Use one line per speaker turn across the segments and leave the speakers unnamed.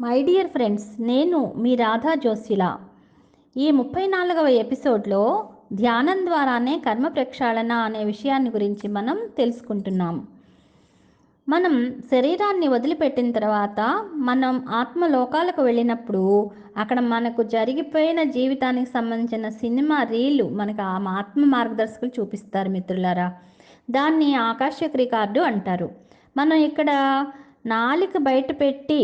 My dear friends, నేను మీ రాధా జోసిలా. ఈ 34వ ఎపిసోడ్లో ధ్యానం ద్వారానే కర్మ ప్రక్షాళన అనే విషయాన్ని గురించి మనం తెలుసుకుంటున్నాం. మనం శరీరాన్ని వదిలిపెట్టిన తర్వాత మనం ఆత్మలోకాలకు వెళ్ళినప్పుడు అక్కడ మనకు జరిగిపోయిన జీవితానికి సంబంధించిన సినిమా రీలు మనకు ఆ ఆత్మ మార్గదర్శకులు చూపిస్తారు మిత్రులారా. దాన్ని ఆకాశిక రికార్డు అంటారు. మనం ఇక్కడ నాలిక బయట పెట్టి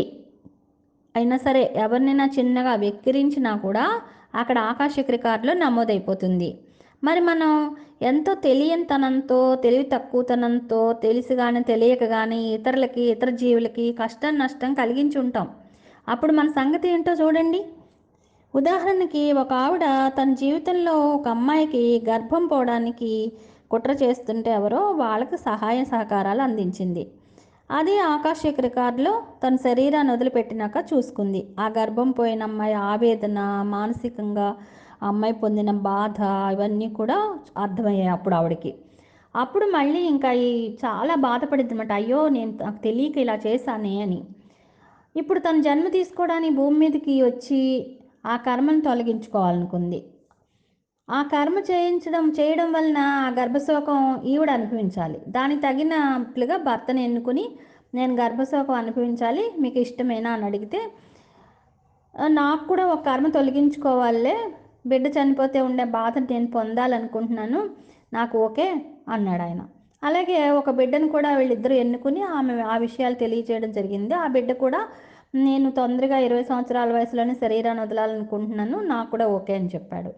అయినా సరే ఎవరినైనా చిన్నగా వెక్కిరించినా కూడా అక్కడ ఆకాశిక రికార్డులో నమోదైపోతుంది. మరి మనం ఎంతో తెలియనితనంతో, తెలివి తక్కువతనంతో, తెలిసి కానీ తెలియక కానీ ఇతరులకి, ఇతర జీవులకి కష్టం నష్టం కలిగించి ఉంటాం. అప్పుడు మన సంగతి ఏంటో చూడండి. ఉదాహరణకి ఒక ఆవిడ తన జీవితంలో ఒక అమ్మాయికి గర్భం పోవడానికి కుట్ర చేస్తుంటే ఎవరో వాళ్ళకి సహాయ సహకారాలు అందించింది. అది ఆకాశిక రికార్డులో తన శరీరాన్ని వదిలిపెట్టినాక చూసుకుంది. ఆ గర్భం పోయిన అమ్మాయి ఆవేదన, మానసికంగా ఆ అమ్మాయి పొందిన బాధ ఇవన్నీ కూడా అర్థమయ్యాయి అప్పుడు ఆవిడకి. అప్పుడు మళ్ళీ ఇంకా చాలా బాధపడింది అనమాట. అయ్యో, నాకు తెలియక ఇలా చేశానే అని. ఇప్పుడు తన జన్మ తీసుకోవడానికి భూమి మీదకి వచ్చి ఆ కర్మను తొలగించుకోవాలనుకుంది. ఆ కర్మ చేయడం వలన ఆ గర్భశోకం ఈవిడ అనుభవించాలి. దానికి తగినట్లుగా భర్తను ఎన్నుకుని, నేను గర్భశోకం అనుభవించాలి, మీకు ఇష్టమేనా అని అడిగితే, నాకు కూడా ఒక కర్మ తొలగించుకోవాలే, బిడ్డ చనిపోతే ఉండే బాధను నేను పొందాలనుకుంటున్నాను, నాకు ఓకే అన్నాడు ఆయన. అలాగే ఒక బిడ్డను కూడా వీళ్ళిద్దరూ ఎన్నుకుని ఆమె ఆ విషయాలు తెలియజేయడం జరిగింది. ఆ బిడ్డ కూడా, నేను తొందరగా 20 సంవత్సరాల వయసులోనే శరీరాన్ని వదలాలనుకుంటున్నాను, నాకు కూడా ఓకే అని చెప్పాడు.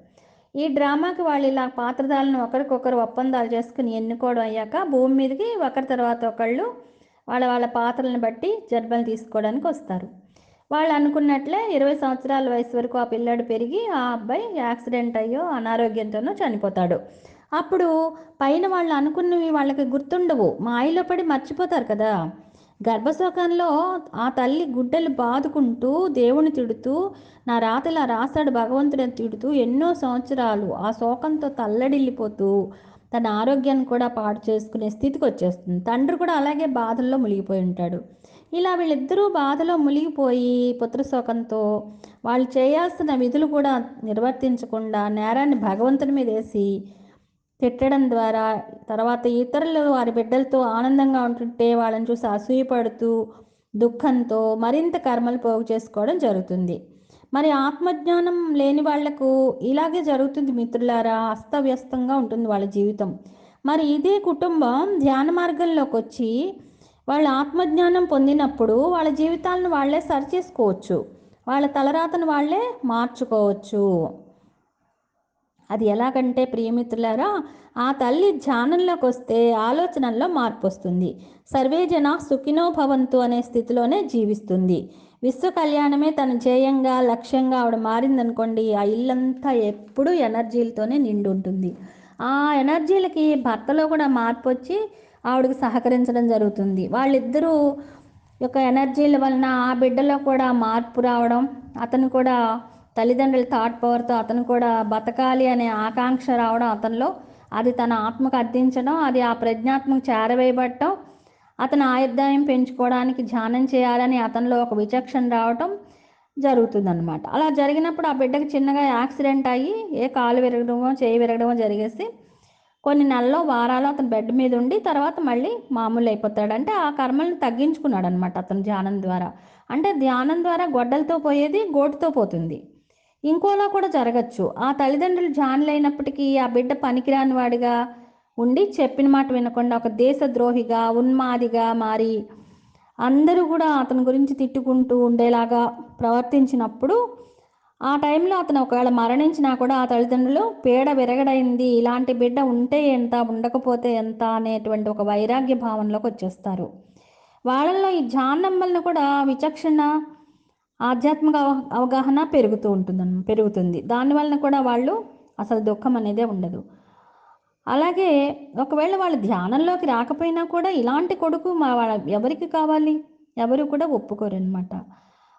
ఈ డ్రామాకి వాళ్ళు ఇలా పాత్రధారులను ఒకరికొకరు ఒప్పందాలు చేసుకుని ఎన్నుకోవడం అయ్యాక భూమి మీదకి ఒకరి తర్వాత ఒకళ్ళు వాళ్ళ వాళ్ళ పాత్రలను బట్టి జన్మలు తీసుకోవడానికి వస్తారు. వాళ్ళు అనుకున్నట్లే 20 సంవత్సరాల వయసు వరకు ఆ పిల్లాడు పెరిగి ఆ అబ్బాయి యాక్సిడెంట్ అయ్యో అనారోగ్యంతోనో చనిపోతాడు. అప్పుడు పైన వాళ్ళు అనుకున్నవి వాళ్ళకి గుర్తుండవు, మాయలో పడి మర్చిపోతారు కదా. గర్భశోకంలో ఆ తల్లి గుడ్డలు బాదుకుంటూ దేవుని తిడుతూ, నా రాతలా రాశాడు భగవంతుడిని తిడుతూ ఎన్నో సంవత్సరాలు ఆ శోకంతో తల్లడిల్లిపోతూ తన ఆరోగ్యాన్ని కూడా పాడు చేసుకునే స్థితికి వచ్చేస్తుంది. తండ్రి కూడా అలాగే బాధల్లో మునిగిపోయి ఉంటాడు. ఇలా వీళ్ళిద్దరూ బాధలో మునిగిపోయి పుత్రశోకంతో వాళ్ళు చేయాల్సిన విధులు కూడా నిర్వర్తించకుండా నేరాన్ని భగవంతుని మీద వేసి తిట్టడం ద్వారా, తర్వాత ఇతరులు వారి బిడ్డలతో ఆనందంగా ఉంటుంటే వాళ్ళని చూసి అసూయపడుతూ దుఃఖంతో మరింత కర్మలు పోగు చేసుకోవడం జరుగుతుంది. మరి ఆత్మజ్ఞానం లేని వాళ్లకు ఇలాగే జరుగుతుంది మిత్రులారా. అస్తవ్యస్తంగా ఉంటుంది వాళ్ళ జీవితం. మరి ఇదే కుటుంబం ధ్యాన మార్గంలోకి వచ్చి వాళ్ళ ఆత్మజ్ఞానం పొందినప్పుడు వాళ్ళ జీవితాలను వాళ్ళే సరిచేసుకోవచ్చు, వాళ్ళ తలరాతను వాళ్ళే మార్చుకోవచ్చు. అది ఎలాగంటే ప్రియమిత్రులారా, ఆ తల్లి ధ్యానంలోకి వస్తే ఆలోచనల్లో మార్పు వస్తుంది. సర్వేజన సుఖినో భవంతు అనే స్థితిలోనే జీవిస్తుంది. విశ్వ కళ్యాణమే తన ధ్యేయంగా లక్ష్యంగా ఆవిడ మారిందనుకోండి, ఆ ఇల్లంతా ఎప్పుడూ ఎనర్జీలతోనే నిండి ఉంటుంది. ఆ ఎనర్జీలకి భర్తలో కూడా మార్పు వచ్చి ఆవిడకి సహకరించడం జరుగుతుంది. వాళ్ళిద్దరూ యొక్క ఎనర్జీల వలన ఆ బిడ్డలో కూడా మార్పు రావడం, అతను కూడా తల్లిదండ్రుల థాట్ పవర్తో అతను కూడా బతకాలి అనే ఆకాంక్ష రావడం అతనిలో, అది తన ఆత్మకు అర్థించడం, అది ఆ ప్రజ్ఞాత్మకు చేరవేయబడటం, అతను ఆయుర్దాయం పెంచుకోవడానికి ధ్యానం చేయాలని అతనిలో ఒక విచక్షణ రావటం జరుగుతుందన్నమాట. అలా జరిగినప్పుడు ఆ బిడ్డకు చిన్నగా యాక్సిడెంట్ అయ్యి కాలు విరగడమో చేయి విరగడమో జరిగేసి కొన్ని నెలలో వారాలు అతను బెడ్ మీద ఉండి తర్వాత మళ్ళీ మామూలు అయిపోతాడు. అంటే ఆ కర్మలను తగ్గించుకున్నాడు అనమాట అతను ధ్యానం ద్వారా. అంటే ధ్యానం ద్వారా గొడ్డలతో పోయేది గోటుతో పోతుంది. ఇంకోలా కూడా జరగచ్చు. ఆ తల్లిదండ్రులు జానులైనప్పటికీ ఆ బిడ్డ పనికిరాని వాడిగా ఉండి చెప్పిన మాట వినకుండా ఒక దేశద్రోహిగా, ఉన్మాదిగా మారి అందరూ కూడా అతని గురించి తిట్టుకుంటూ ఉండేలాగా ప్రవర్తించినప్పుడు, ఆ టైంలో అతను ఒకవేళ మరణించినా కూడా ఆ తల్లిదండ్రులు పీడ విరగడైంది, ఇలాంటి బిడ్డ ఉంటే ఎంత ఉండకపోతే ఎంత అనేటువంటి ఒక వైరాగ్య భావనలోకి వచ్చేస్తారు. వాళ్ళల్లో ఈ ధ్యానం వలన కూడా విచక్షణ, ఆధ్యాత్మిక అవగాహన పెరుగుతుంది. దానివలన కూడా వాళ్ళు అసలు దుఃఖం అనేదే ఉండదు. అలాగే ఒకవేళ వాళ్ళు ధ్యానంలోకి రాకపోయినా కూడా ఇలాంటి కొడుకు వాళ్ళ ఎవరికి కావాలి, ఎవరు కూడా ఒప్పుకోరనమాట.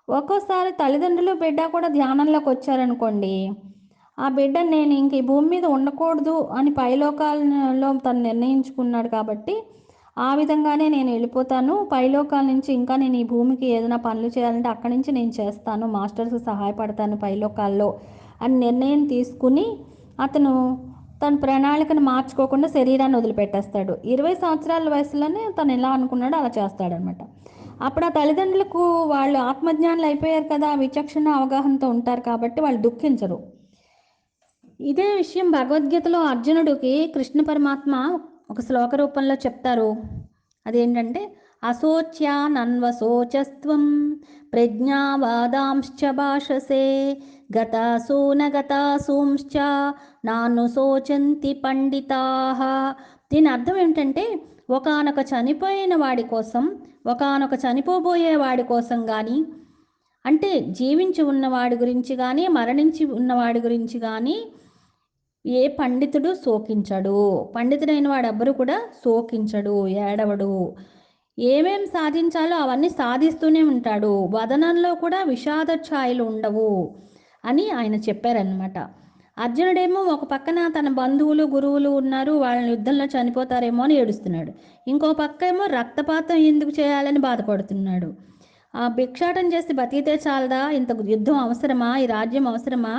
ఒక్కోసారి తల్లిదండ్రులు బిడ్డ కూడా ధ్యానంలోకి వచ్చారనుకోండి, ఆ బిడ్డ నేను ఇంక ఈ భూమి మీద ఉండకూడదు అని పైలోకాలలో తను నిర్ణయించుకున్నాడు కాబట్టి ఆ విధంగానే నేను వెళ్ళిపోతాను, పైలోకాల నుంచి ఇంకా నేను ఈ భూమికి ఏదైనా పనులు చేయాలంటే అక్కడి నుంచి నేను చేస్తాను, మాస్టర్స్కి సహాయపడతాను పైలోకాల్లో అని నిర్ణయం తీసుకుని అతను తన ప్రణాళికను మార్చుకోకుండా శరీరాన్ని వదిలిపెట్టేస్తాడు. 20 సంవత్సరాల వయసులోనే తను ఎలా అనుకున్నాడో అలా చేస్తాడనమాట. అప్పుడు ఆ తల్లిదండ్రులకు వాళ్ళు ఆత్మజ్ఞానులు అయిపోయారు కదా, విచక్షణ అవగాహనతో ఉంటారు కాబట్టి వాళ్ళు దుఃఖించరు. ఇదే విషయం భగవద్గీతలో అర్జునుడికి కృష్ణ పరమాత్మ ఒక శ్లోక రూపంలో చెప్తారు. అదేంటంటే అశోచ్యానన్వశోచస్త్వం ప్రజ్ఞావాదాంశ్చ భాషసే గతాసూ నగతాసూంశ్చ నాను శోచంతి పండితాః. దీని అర్థం ఏంటంటే ఒకానొక చనిపోయిన వాడి కోసం, ఒకానొక చనిపోబోయే వాడి కోసం కానీ, అంటే జీవించి ఉన్నవాడి గురించి కానీ మరణించి ఉన్నవాడి గురించి కానీ ఏ పండితుడు శోకించడు. పండితుడైన వాడు ఎవ్వరు కూడా శోకించడు, ఏడవడు. ఏమేం సాధించాలో అవన్నీ సాధిస్తూనే ఉంటాడు. వదనంలో కూడా విషాద ఛాయలు ఉండవు అని ఆయన చెప్పారనమాట. అర్జునుడేమో ఒక పక్కన తన బంధువులు గురువులు ఉన్నారు, వాళ్ళని యుద్ధంలో చనిపోతారేమో అని ఏడుస్తున్నాడు. ఇంకో పక్క ఏమో రక్తపాతం ఎందుకు చేయాలని బాధపడుతున్నాడు. ఆ భిక్షాటం చేసి బతికితే చాలదా, ఇంత యుద్ధం అవసరమా, ఈ రాజ్యం అవసరమా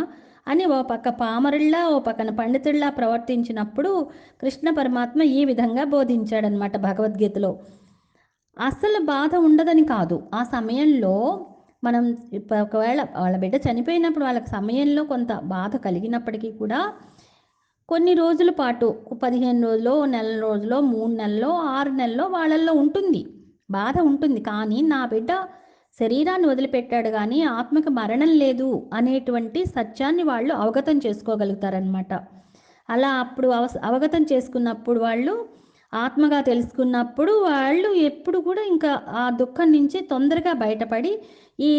అని ఓ పక్క పామరుల్లా ఓ పక్కన పండితుల్లా ప్రవర్తించినప్పుడు కృష్ణ పరమాత్మ ఈ విధంగా బోధించాడనమాట భగవద్గీతలో. అస్సలు బాధ ఉండదని కాదు, ఆ సమయంలో మనం ఒకవేళ వాళ్ళ బిడ్డ చనిపోయినప్పుడు వాళ్ళకి సమయంలో కొంత బాధ కలిగినప్పటికీ కూడా కొన్ని రోజుల పాటు 15 రోజులో, నెల రోజులో, 3 నెలల్లో, 6 నెలల్లో వాళ్ళల్లో ఉంటుంది, బాధ ఉంటుంది. కానీ నా బిడ్డ శరీరాన్ని వదిలిపెట్టాడు కానీ ఆత్మకి మరణం లేదు అనేటువంటి సత్యాన్ని వాళ్ళు అవగతం చేసుకోగలుగుతారనమాట. అలా అప్పుడు అవగతం చేసుకున్నప్పుడు వాళ్ళు ఆత్మగా తెలుసుకున్నప్పుడు వాళ్ళు ఎప్పుడు కూడా ఇంకా ఆ దుఃఖం నుంచి తొందరగా బయటపడి ఈ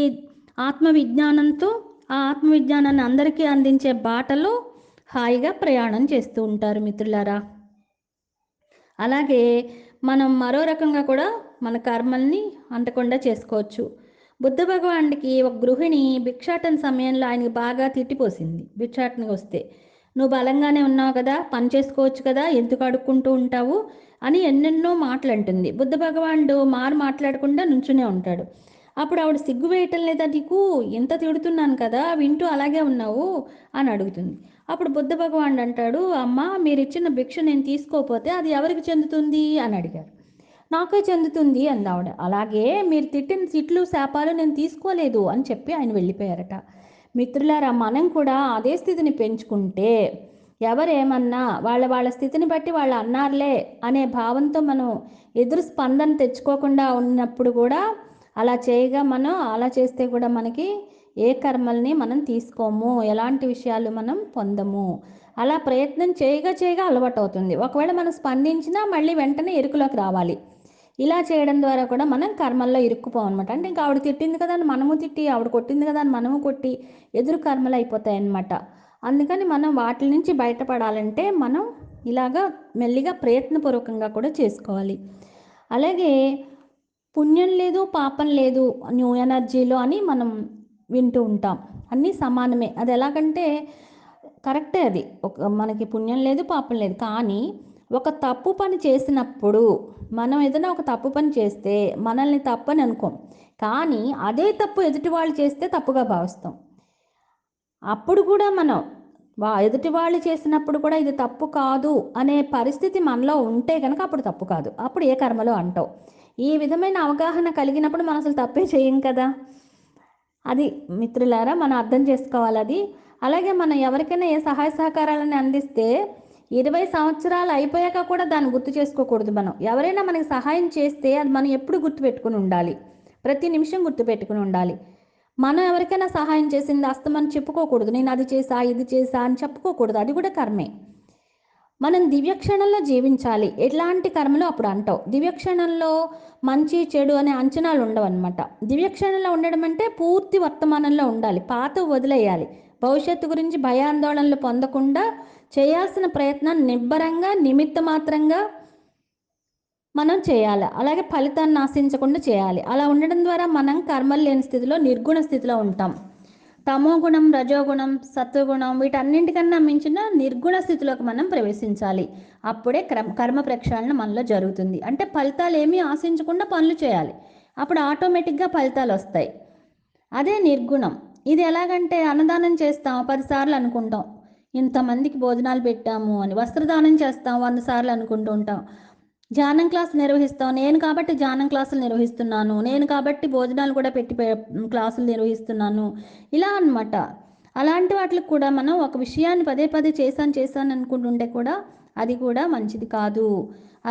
ఆత్మవిజ్ఞానంతో ఆ ఆత్మవిజ్ఞానాన్ని అందరికీ అందించే బాటలో హాయిగా ప్రయాణం చేస్తూ ఉంటారు మిత్రులారా. అలాగే మనం మరో రకంగా కూడా మన కర్మల్ని అంటకుండా చేసుకోవచ్చు. బుద్ధ భగవానుడికి ఒక గృహిణి భిక్షాటన సమయంలో ఆయనకి బాగా తిట్టిపోసింది. భిక్షాటనకి వస్తే నువ్వు బలంగానే ఉన్నావు కదా, పని చేసుకోవచ్చు కదా, ఎందుకు అడుక్కుంటూ ఉంటావు అని ఎన్నెన్నో మాటలు అంటుంది. బుద్ధ భగవానుడు మాట్లాడకుండా నుంచునే ఉంటాడు. అప్పుడు ఆవిడ సిగ్గు వేయటం లేదా నీకు, ఎంత తిడుతున్నాను కదా వింటూ అలాగే ఉన్నావు అని అడుగుతుంది. అప్పుడు బుద్ధ భగవానుడు అంటాడు, అమ్మ మీరు ఇచ్చిన భిక్ష నేను తీసుకోకపోతే అది ఎవరికి చెందుతుంది అని అడిగారు. నాకే చెందుతుంది అంది ఆవిడ. అలాగే మీరు తిట్టిన తిట్లు శాపాలు నేను తీసుకోలేదు అని చెప్పి ఆయన వెళ్ళిపోయారట. మిత్రులారా, మనం కూడా అదే స్థితిని పెంచుకుంటే ఎవరేమన్నా వాళ్ళ స్థితిని బట్టి వాళ్ళు అన్నారులే అనే భావంతో మనం ఎదురు స్పందన తెచ్చుకోకుండా ఉన్నప్పుడు కూడా అలా చేస్తే కూడా మనకి ఏ కర్మల్ని మనం తీసుకోము, ఎలాంటి విషయాలు మనం పొందము. అలా ప్రయత్నం చేయగా అలవాటు అవుతుంది. ఒకవేళ మనం స్పందించినా మళ్ళీ వెంటనే ఎరుకులోకి రావాలి. ఇలా చేయడం ద్వారా కూడా మనం కర్మల్లో ఇరుక్కుపోవన్నమాట. అంటే ఇంకా ఆవిడ తిట్టింది కదా అని మనము తిట్టి, ఆవిడ కొట్టింది కదా అని మనము కొట్టి ఎదురు కర్మలు అయిపోతాయి అన్నమాట. అందుకని మనం వాటి నుంచి బయటపడాలంటే మనం ఇలాగా మెల్లిగా ప్రయత్నపూర్వకంగా కూడా చేసుకోవాలి. అలాగే పుణ్యం లేదు పాపం లేదు న్యూ ఎనర్జీలో అని మనం వింటూ ఉంటాం. అన్నీ సమానమే. అది ఎలాగంటే కరెక్టే, అది మనకి పుణ్యం లేదు పాపం లేదు. కానీ ఒక తప్పు పని చేసినప్పుడు మనం ఏదైనా ఒక తప్పు పని చేస్తే మనల్ని తప్పని అనుకోం, కానీ అదే తప్పు ఎదుటి వాళ్ళు చేస్తే తప్పుగా భావిస్తాం. అప్పుడు కూడా మనం ఎదుటి వాళ్ళు చేసినప్పుడు కూడా ఇది తప్పు కాదు అనే పరిస్థితి మనలో ఉంటే కనుక అప్పుడు తప్పు కాదు, అప్పుడు ఏ కర్మలో అంటావు. ఈ విధమైన అవగాహన కలిగినప్పుడు మనం అసలు తప్పే చేయం కదా. అది మిత్రులారా మనం అర్థం చేసుకోవాలి అది. అలాగే మనం ఎవరికైనా ఏ సహాయ సహకారాలను అందిస్తే 20 సంవత్సరాలు అయిపోయాక కూడా దాన్ని గుర్తు చేసుకోకూడదు. మనం ఎవరైనా మనకి సహాయం చేస్తే అది మనం ఎప్పుడు గుర్తుపెట్టుకుని ఉండాలి, ప్రతి నిమిషం గుర్తుపెట్టుకుని ఉండాలి. మనం ఎవరికైనా సహాయం చేసింది అస్తమని చెప్పుకోకూడదు, నేను అది చేసా ఇది చేసా అని చెప్పుకోకూడదు, అది కూడా కర్మే. మనం దివ్యక్షణంలో జీవించాలి. ఎట్లాంటి కర్మలు అప్పుడు అంటావు. దివ్యక్షణంలో మంచి చెడు అనే అంచనాలు ఉండవన్నమాట. దివ్యక్షణంలో ఉండడం అంటే పూర్తి వర్తమానంలో ఉండాలి, పాత వదిలేయాలి. భవిష్యత్తు గురించి భయాందోళనలు పొందకుండా చేయాల్సిన ప్రయత్నం నిబ్బరంగా నిమిత్త మాత్రంగా మనం చేయాలి. అలాగే ఫలితాన్ని ఆశించకుండా చేయాలి. అలా ఉండడం ద్వారా మనం కర్మలు లేని స్థితిలో నిర్గుణ స్థితిలో ఉంటాం. తమో గుణం, రజోగుణం, సత్వగుణం వీటన్నింటికన్నా మించిన నిర్గుణ స్థితిలోకి మనం ప్రవేశించాలి. అప్పుడే కర్మ ప్రక్షాళన మనలో జరుగుతుంది. అంటే ఫలితాలు ఏమీ ఆశించకుండా పనులు చేయాలి. అప్పుడు ఆటోమేటిక్గా ఫలితాలు వస్తాయి. అదే నిర్గుణం. ఇది ఎలాగంటే అన్నదానం చేస్తాం 10 సార్లు అనుకుంటాం, ఇంతమందికి భోజనాలు పెట్టాము అని. వస్త్రదానం చేస్తాం 100 సార్లు అనుకుంటూ ఉంటాం. ధ్యానం క్లాసులు నిర్వహిస్తాం, నేను కాబట్టి ధ్యానం క్లాసులు నిర్వహిస్తున్నాను, నేను కాబట్టి భోజనాలు కూడా పెట్టి క్లాసులు నిర్వహిస్తున్నాను, ఇలా అన్నమాట. అలాంటి వాటికి కూడా మనం ఒక విషయాన్ని పదే పదే చేశాను అనుకుంటుంటే కూడా అది కూడా మంచిది కాదు.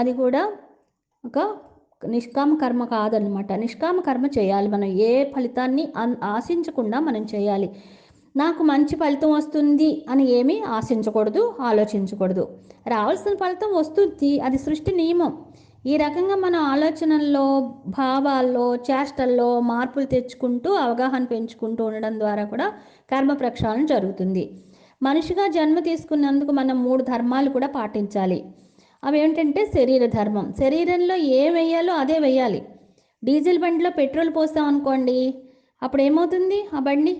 అది కూడా ఒక నిష్కామ కర్మ కాదనమాట. నిష్కామ కర్మ చేయాలి. మనం ఏ ఫలితాన్ని ఆశించకుండా మనం చేయాలి. నాకు మంచి ఫలితం వస్తుంది అని ఏమీ ఆశించకూడదు, ఆలోచించకూడదు. రావాల్సిన ఫలితం వస్తుంది, అది సృష్టి నియమం. ఈ రకంగా మన ఆలోచనల్లో, భావాల్లో, చేష్టల్లో మార్పులు తెచ్చుకుంటూ అవగాహన పెంచుకుంటూ ఉండడం ద్వారా కూడా కర్మ ప్రక్షాళన జరుగుతుంది. మనిషిగా జన్మ తీసుకున్నందుకు మనం 3 ధర్మాలు కూడా పాటించాలి. అవి ఏంటంటే శరీర ధర్మం. శరీరంలో ఏం వేయాలో అదే వేయాలి. డీజిల్ బండిలో పెట్రోల్ పోస్తాం అనుకోండి, అప్పుడు ఏమవుతుంది ఆ బండి?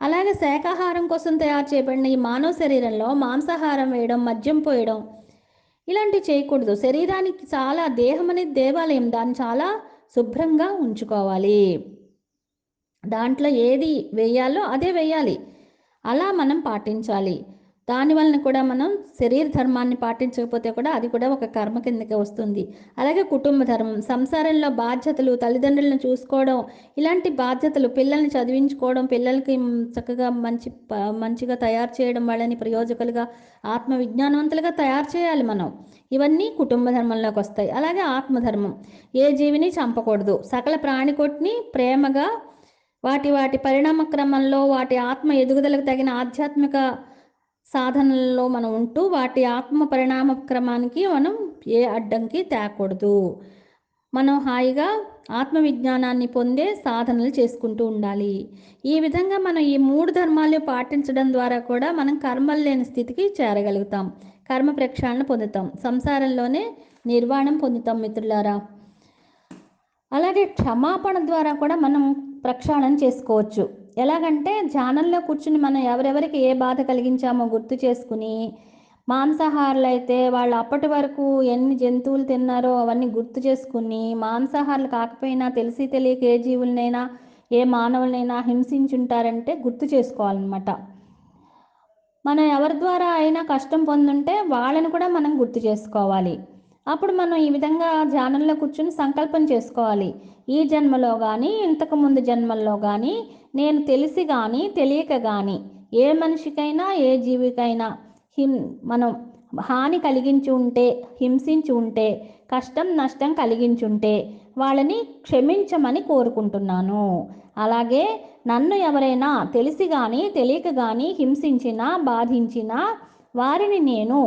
అలాగే శాకాహారం కోసం తయారు చేయబడిన ఈ మానవ శరీరంలో మాంసాహారం వేయడం, మద్యం పోయడం ఇలాంటివి చేయకూడదు. శరీరానికి చాలా, దేహం అనేది దేవాలయం, దాన్ని చాలా శుభ్రంగా ఉంచుకోవాలి. దాంట్లో ఏది వేయాలో అదే వేయాలి. అలా మనం పాటించాలి. దానివలన కూడా మనం శరీర ధర్మాన్ని పాటించకపోతే కూడా అది కూడా ఒక కర్మ కిందకే వస్తుంది. అలాగే కుటుంబ ధర్మం, సంసారంలో బాధ్యతలు, తల్లిదండ్రులను చూసుకోవడం, ఇలాంటి బాధ్యతలు, పిల్లల్ని చదివించుకోవడం, పిల్లలకి చక్కగా మంచిగా తయారు చేయడం, వాళ్ళని ప్రయోజకులుగా, ఆత్మ విజ్ఞానవంతులుగా తయారు చేయాలి మనం. ఇవన్నీ కుటుంబ ధర్మంలోకి వస్తాయి. అలాగే ఆత్మధర్మం, ఏ జీవిని చంపకూడదు, సకల ప్రాణికోటిని ప్రేమగా వాటి పరిణామ క్రమంలో వాటి ఆత్మ ఎదుగుదలకు తగిన ఆధ్యాత్మిక సాధనల్లో మనం ఉంటూ వాటి ఆత్మ పరిణామ క్రమానికి మనం ఏ అడ్డంకి తేకూడదు. మనం హాయిగా ఆత్మవిజ్ఞానాన్ని పొందే సాధనలు చేసుకుంటూ ఉండాలి. ఈ విధంగా మనం ఈ 3 ధర్మాలు పాటించడం ద్వారా కూడా మనం కర్మలు లేని స్థితికి చేరగలుగుతాం. కర్మ ప్రక్షాళన పొందుతాం, సంసారంలోనే నిర్వాణం పొందుతాం మిత్రులారా. అలాగే క్షమాపణ ద్వారా కూడా మనం ప్రక్షాళన చేసుకోవచ్చు. ఎలాగంటే ధ్యానంలో కూర్చుని మనం ఎవరెవరికి ఏ బాధ కలిగించామో గుర్తు చేసుకుని, మాంసాహారులు అయితే వాళ్ళు అప్పటి వరకు ఎన్ని జంతువులు తిన్నారో అవన్నీ గుర్తు చేసుకుని, మాంసాహారులు కాకపోయినా తెలిసి తెలియక ఏ జీవులనైనా, ఏ మానవులనైనా హింసించుంటారంటే గుర్తు చేసుకోవాలన్నమాట. మనం ఎవరి ద్వారా అయినా కష్టం పొందుంటే వాళ్ళని కూడా మనం గుర్తు చేసుకోవాలి. అప్పుడు మనం ఈ విధంగా ధ్యానంలో కూర్చుని సంకల్పం చేసుకోవాలి. ఈ జన్మలో కానీ, ఇంతకుముందు జన్మల్లో కానీ, నేను తెలిసి కానీ తెలియక కానీ ఏ మనిషికైనా, ఏ జీవికైనా మనం హాని కలిగించి ఉంటే, హింసించి ఉంటే, కష్టం నష్టం కలిగించుంటే వాళ్ళని క్షమించమని కోరుకుంటున్నాను. అలాగే నన్ను ఎవరైనా తెలిసి కానీ తెలియక కానీ హింసించినా, బాధించినా వారిని నేను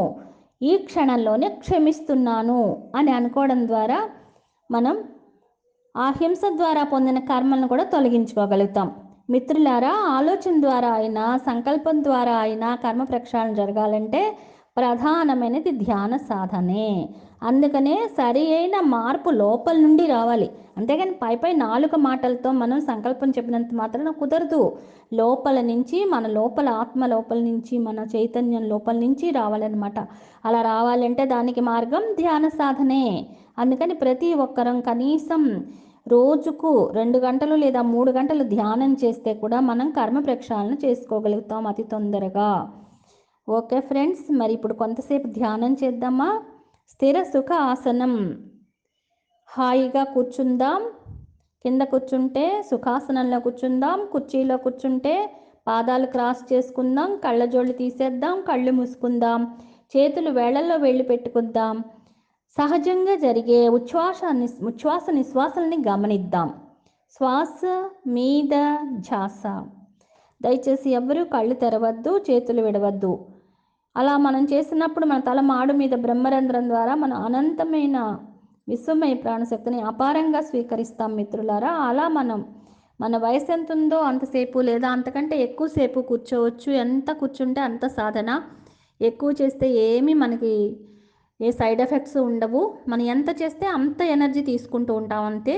ఈ క్షణంలోనే క్షమిస్తున్నాను అని అనుకోవడం ద్వారా మనం ఆ హింస ద్వారా పొందిన కర్మలను కూడా తొలగించుకోగలుగుతాం. మిత్రులారా, ఆలోచన ద్వారా అయినా, సంకల్పం ద్వారా అయినా కర్మ ప్రక్షాళన జరగాలంటే ప్రధానమైనది ధ్యాన సాధనే. అందుకనే సరి అయిన మార్పు లోపల నుండి రావాలి. అంతేగాని పై నాలుక మాటలతో మనం సంకల్పం చెప్పినంత మాత్రాన కుదరదు. లోపల నుంచి, మన లోపల ఆత్మ లోపల నుంచి, మన చైతన్యం లోపల నుంచి రావాలన్నమాట. అలా రావాలంటే దానికి మార్గం ధ్యాన సాధనే. అందుకని ప్రతి ఒక్కరం కనీసం రోజుకు 2 గంటలు లేదా 3 గంటలు ధ్యానం చేస్తే కూడా మనం కర్మ ప్రక్షాళన చేసుకోగలుగుతాం అతి తొందరగా. ఓకే ఫ్రెండ్స్, మరి ఇప్పుడు కొంతసేపు ధ్యానం చేద్దామా? స్థిర సుఖ ఆసనం. హాయిగా కూర్చుందాం. కింద కూర్చుంటే సుఖాసనంలో కూర్చుందాం, కుర్చీలో కూర్చుంటే పాదాలు క్రాస్ చేసుకుందాం, కళ్ళజోళ్ళు తీసేద్దాం, కళ్ళు మూసుకుందాం, చేతులు వేళ్లలో వేళ్ళు పెట్టుకుందాం. సహజంగా జరిగే ఉచ్ఛ్వాస నిశ్వాసాలని గమనిద్దాం. శ్వాస మీద ధ్యాస. దయచేసి ఎవ్వరూ కళ్ళు తెరవద్దు, చేతులు విడవద్దు. అలా మనం చేసినప్పుడు మన తల మాడు మీద బ్రహ్మరంధ్రం ద్వారా మన అనంతమైన విశ్వమయ ప్రాణశక్తిని అపారంగా స్వీకరిస్తాం మిత్రులారా. అలా మన వయసు ఎంత ఉందో అంతసేపు లేదా అంతకంటే ఎక్కువసేపు కూర్చోవచ్చు. ఎంత కూర్చుంటే అంత సాధన. ఎక్కువ చేస్తే ఏమీ మనకి ఏ సైడ్ ఎఫెక్ట్స్ ఉండవు. మనం ఎంత చేస్తే అంత ఎనర్జీ తీసుకుంటూ ఉంటాం అంతే.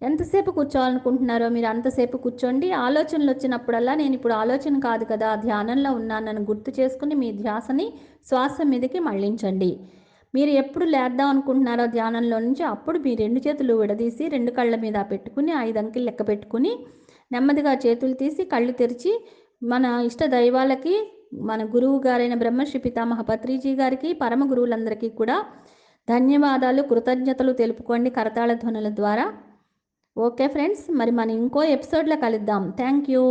ఎంతసేపు కూర్చోవాలనుకుంటున్నారో మీరు అంతసేపు కూర్చోండి. ఆలోచనలు వచ్చినప్పుడల్లా నేను ఇప్పుడు ఆలోచన కాదు కదా, ధ్యానంలో ఉన్నానని గుర్తు చేసుకుని మీ ధ్యాసని శ్వాస మీదకి మళ్ళించండి. మీరు ఎప్పుడు లేద్దాం అనుకుంటున్నారో ధ్యానంలో నుంచి అప్పుడు మీ 2 చేతులు విడదీసి 2 కళ్ళ మీద పెట్టుకుని 5 అంకెలు లెక్క పెట్టుకుని నెమ్మదిగా చేతులు తీసి కళ్ళు తెరిచి మన ఇష్ట దైవాలకి, మన గురువు గారైన బ్రహ్మశ్రీ పితామహ పత్రిజీ గారికి, పరమ గురువులందరికీ కూడా ధన్యవాదాలు, కృతజ్ఞతలు తెలుపుకోండి కరతాళ ధ్వనుల ద్వారా. ఓకే ఫ్రెండ్స్, మరి మనం ఇంకో ఎపిసోడ్లో కలుద్దాం. Thank you.